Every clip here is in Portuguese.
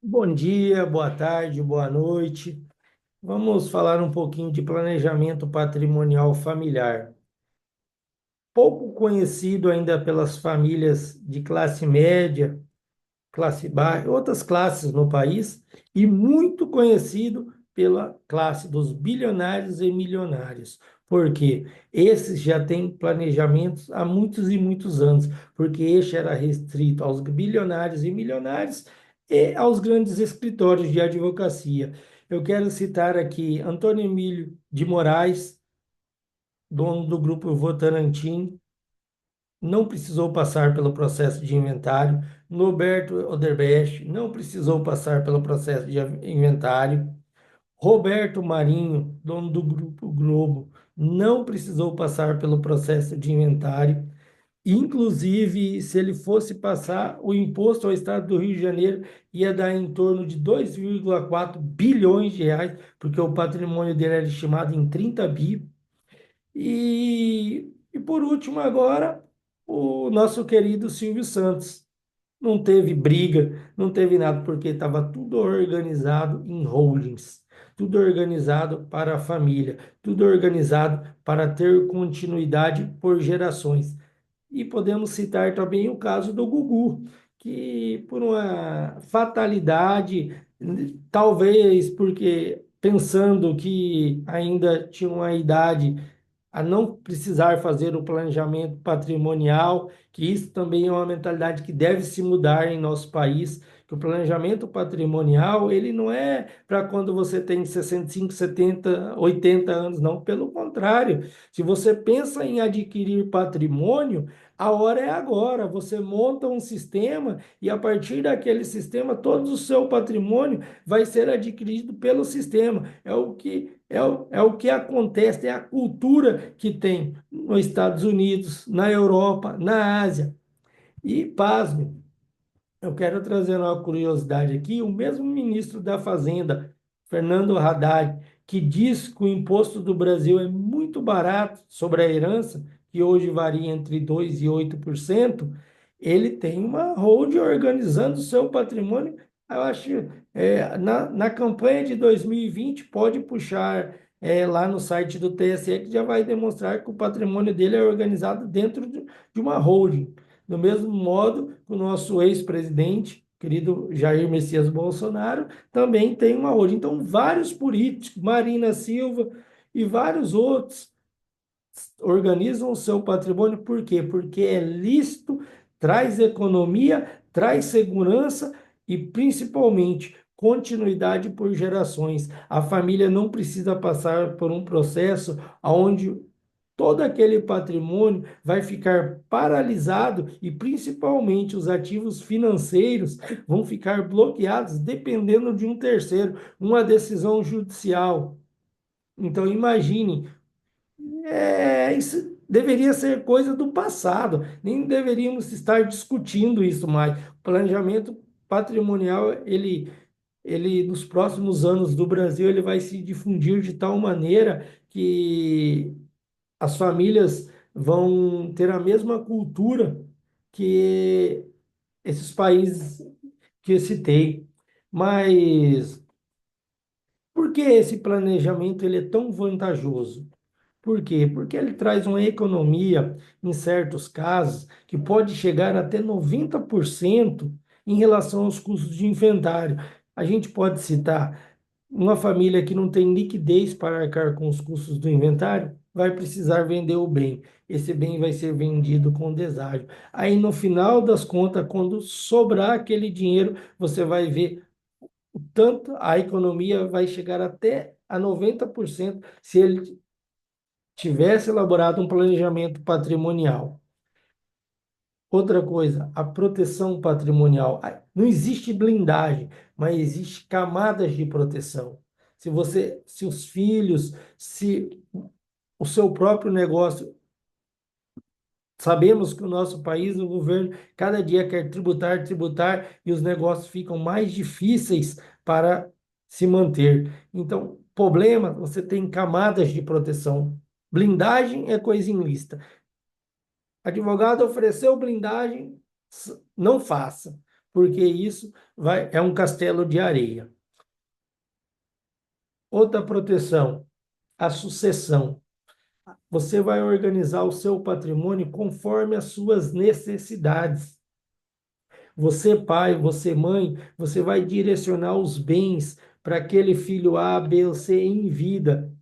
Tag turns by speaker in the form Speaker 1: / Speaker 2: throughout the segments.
Speaker 1: Bom dia, boa tarde, boa noite. Vamos falar um pouquinho de planejamento patrimonial familiar. Pouco conhecido ainda pelas famílias de classe média, classe baixa, outras classes no país, e muito conhecido pela classe dos bilionários e milionários. Porque esses já têm planejamentos há muitos e muitos anos, porque este era restrito aos bilionários e milionários e aos grandes escritórios de advocacia. Eu quero citar aqui Antônio Emílio de Moraes, dono do grupo Votorantim, não precisou passar pelo processo de inventário. Norberto Oderbrecht não precisou passar pelo processo de inventário. Roberto Marinho, dono do Grupo Globo, não precisou passar pelo processo de inventário. Inclusive, se ele fosse passar, o imposto ao estado do Rio de Janeiro ia dar em torno de 2,4 bilhões de reais, porque o patrimônio dele era estimado em 30 bi. E por último, agora, o nosso querido Silvio Santos. Não teve briga, não teve nada, porque estava tudo organizado em holdings, tudo organizado para a família, tudo organizado para ter continuidade por gerações. E podemos citar também o caso do Gugu, que por uma fatalidade, talvez porque pensando que ainda tinha uma idade a não precisar fazer o planejamento patrimonial, que isso também é uma mentalidade que deve se mudar em nosso país, que o planejamento patrimonial, ele não é para quando você tem 65, 70, 80 anos, não, pelo contrário. Se você pensa em adquirir patrimônio, a hora é agora. Você monta um sistema e a partir daquele sistema, todo o seu patrimônio vai ser adquirido pelo sistema. É o que acontece, é a cultura que tem nos Estados Unidos, na Europa, na Ásia. E, pasme, eu quero trazer uma curiosidade aqui: o mesmo ministro da Fazenda, Fernando Haddad, que diz que o imposto do Brasil é muito barato sobre a herança, que hoje varia entre 2% e 8%, ele tem uma holding organizando o seu patrimônio. Eu acho, na campanha de 2020, pode puxar lá no site do TSE, que já vai demonstrar que o patrimônio dele é organizado dentro de uma holding. Do mesmo modo, o nosso ex-presidente, querido Jair Messias Bolsonaro, também tem uma hoje. Então, vários políticos, Marina Silva e vários outros, organizam o seu patrimônio. Por quê? Porque é lícito, traz economia, traz segurança e, principalmente, continuidade por gerações. A família não precisa passar por um processo onde todo aquele patrimônio vai ficar paralisado e principalmente os ativos financeiros vão ficar bloqueados dependendo de um terceiro, uma decisão judicial. Então imagine, isso deveria ser coisa do passado, nem deveríamos estar discutindo isso mais. O planejamento patrimonial, ele nos próximos anos do Brasil, ele vai se difundir de tal maneira que as famílias vão ter a mesma cultura que esses países que eu citei. Mas por que esse planejamento ele é tão vantajoso? Por quê? Porque ele traz uma economia, em certos casos, que pode chegar até 90% em relação aos custos de inventário. A gente pode citar uma família que não tem liquidez para arcar com os custos do inventário, vai precisar vender o bem. Esse bem vai ser vendido com deságio. Aí, no final das contas, quando sobrar aquele dinheiro, você vai ver o tanto a economia vai chegar até a 90% se ele tivesse elaborado um planejamento patrimonial. Outra coisa, a proteção patrimonial. Não existe blindagem, mas existe camadas de proteção. Se os filhos, se o seu próprio negócio, sabemos que o nosso país, o governo, cada dia quer tributar, tributar, e os negócios ficam mais difíceis para se manter. Então, problema, você tem camadas de proteção. Blindagem é coisa ilícita. Advogado ofereceu blindagem, não faça. porque isso é um castelo de areia. Outra proteção, a sucessão. Você vai organizar o seu patrimônio conforme as suas necessidades. Você, pai, você, mãe, você vai direcionar os bens para aquele filho A, B ou C em vida.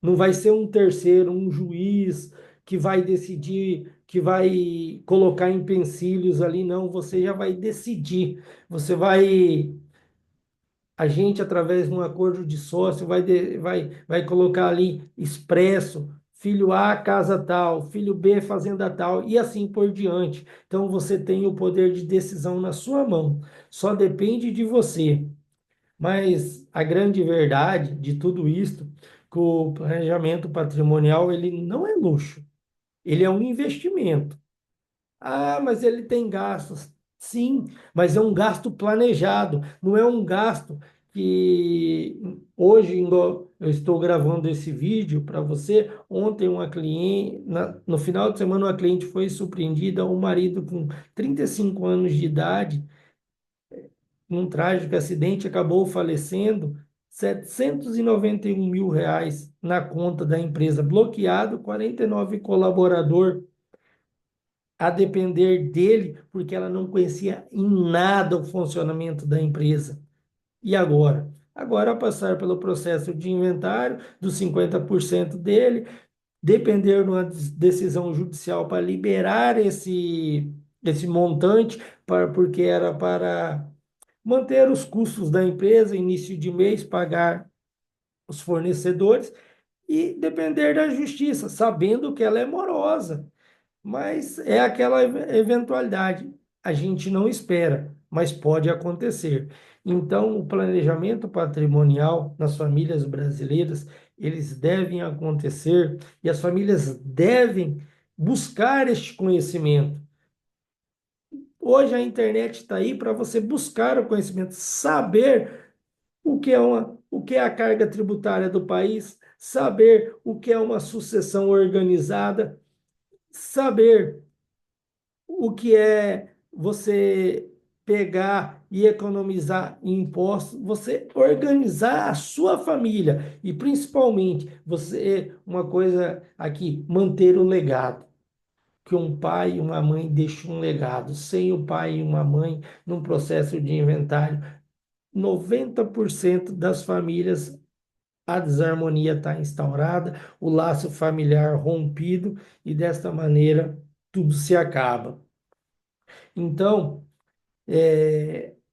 Speaker 1: Não vai ser um terceiro, um juiz que vai decidir, que vai colocar empecilhos ali, não. Você já vai decidir. A gente, através de um acordo de sócio, vai colocar ali expresso, filho A, casa tal, filho B, fazenda tal, e assim por diante. Então, você tem o poder de decisão na sua mão. Só depende de você. Mas a grande verdade de tudo isto, que o planejamento patrimonial, ele não é luxo, ele é um investimento. Ah, mas ele tem gastos. Sim, mas é um gasto planejado, não é um gasto que hoje eu estou gravando esse vídeo para você. Ontem uma cliente, no final de semana uma cliente foi surpreendida, o marido com 35 anos de idade, num trágico acidente, acabou falecendo. 791 mil reais na conta da empresa, bloqueado, 49 colaborador a depender dele, porque ela não conhecia em nada o funcionamento da empresa. E agora? Agora, passar pelo processo de inventário dos 50% dele, depender de uma decisão judicial para liberar esse montante, porque era para manter os custos da empresa, início de mês, pagar os fornecedores e depender da justiça, sabendo que ela é morosa. Mas é aquela eventualidade. A gente não espera, mas pode acontecer. Então, o planejamento patrimonial nas famílias brasileiras, eles devem acontecer e as famílias devem buscar este conhecimento. Hoje a internet está aí para você buscar o conhecimento, saber o que é a carga tributária do país, saber o que é uma sucessão organizada, saber o que é você pegar e economizar em impostos, você organizar a sua família e principalmente você, uma coisa aqui, manter o legado. Que um pai e uma mãe deixam um legado. Sem o pai e uma mãe, num processo de inventário, 90% das famílias a desarmonia está instaurada, o laço familiar rompido e desta maneira tudo se acaba. Então,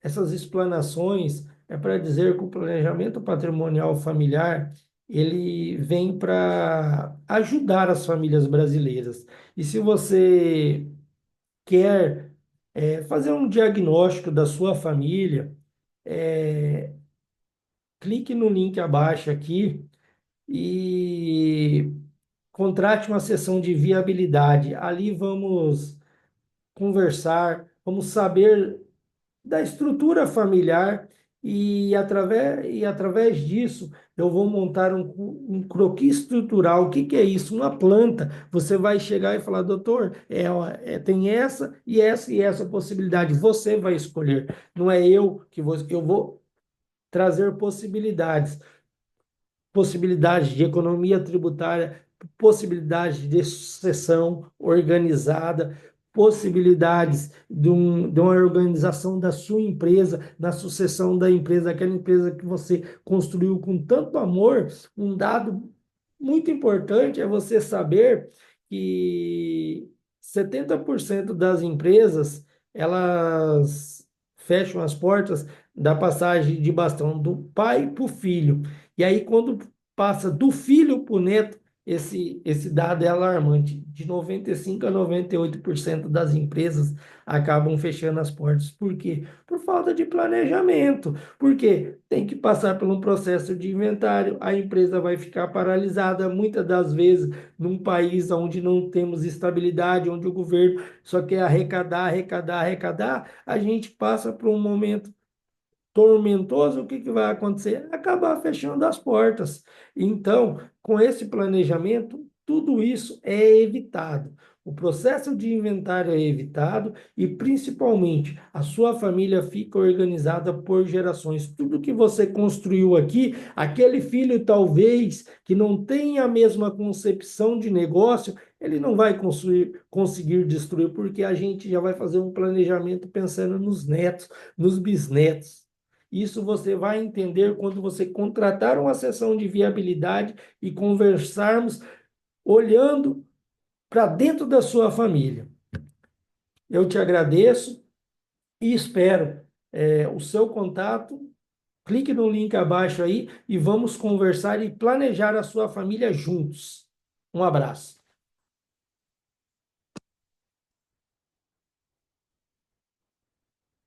Speaker 1: essas explanações é para dizer que o planejamento patrimonial familiar ele vem para ajudar as famílias brasileiras. E se você quer fazer um diagnóstico da sua família, é, clique no link abaixo aqui e contrate uma sessão de viabilidade. Ali vamos conversar, vamos saber da estrutura familiar e através disso eu vou montar um croquis estrutural. O que que é isso? Uma planta. Você vai chegar e falar, doutor, tem essa e essa possibilidade. Você vai escolher. Não é eu vou trazer possibilidades possibilidades de economia tributária, possibilidades de sucessão organizada, possibilidades de uma organização da sua empresa, na sucessão da empresa, aquela empresa que você construiu com tanto amor. Um dado muito importante é você saber que 70% das empresas, elas fecham as portas da passagem de bastão do pai para o filho. E aí, quando passa do filho para o neto, esse dado é alarmante. De 95% a 98% das empresas acabam fechando as portas. Por quê? Por falta de planejamento. Porque tem que passar por um processo de inventário, a empresa vai ficar paralisada, muitas das vezes, num país onde não temos estabilidade, onde o governo só quer arrecadar, arrecadar, arrecadar, a gente passa por um momento tormentoso. O que que vai acontecer? Acabar fechando as portas. Então, com esse planejamento, tudo isso é evitado. o processo de inventário é evitado e, principalmente, a sua família fica organizada por gerações. Tudo que você construiu aqui, aquele filho talvez que não tenha a mesma concepção de negócio, ele não vai conseguir destruir, porque a gente já vai fazer um planejamento pensando nos netos, nos bisnetos. Isso você vai entender quando você contratar uma sessão de viabilidade e conversarmos olhando para dentro da sua família. Eu te agradeço e espero o seu contato. Clique no link abaixo aí e vamos conversar e planejar a sua família juntos. Um abraço.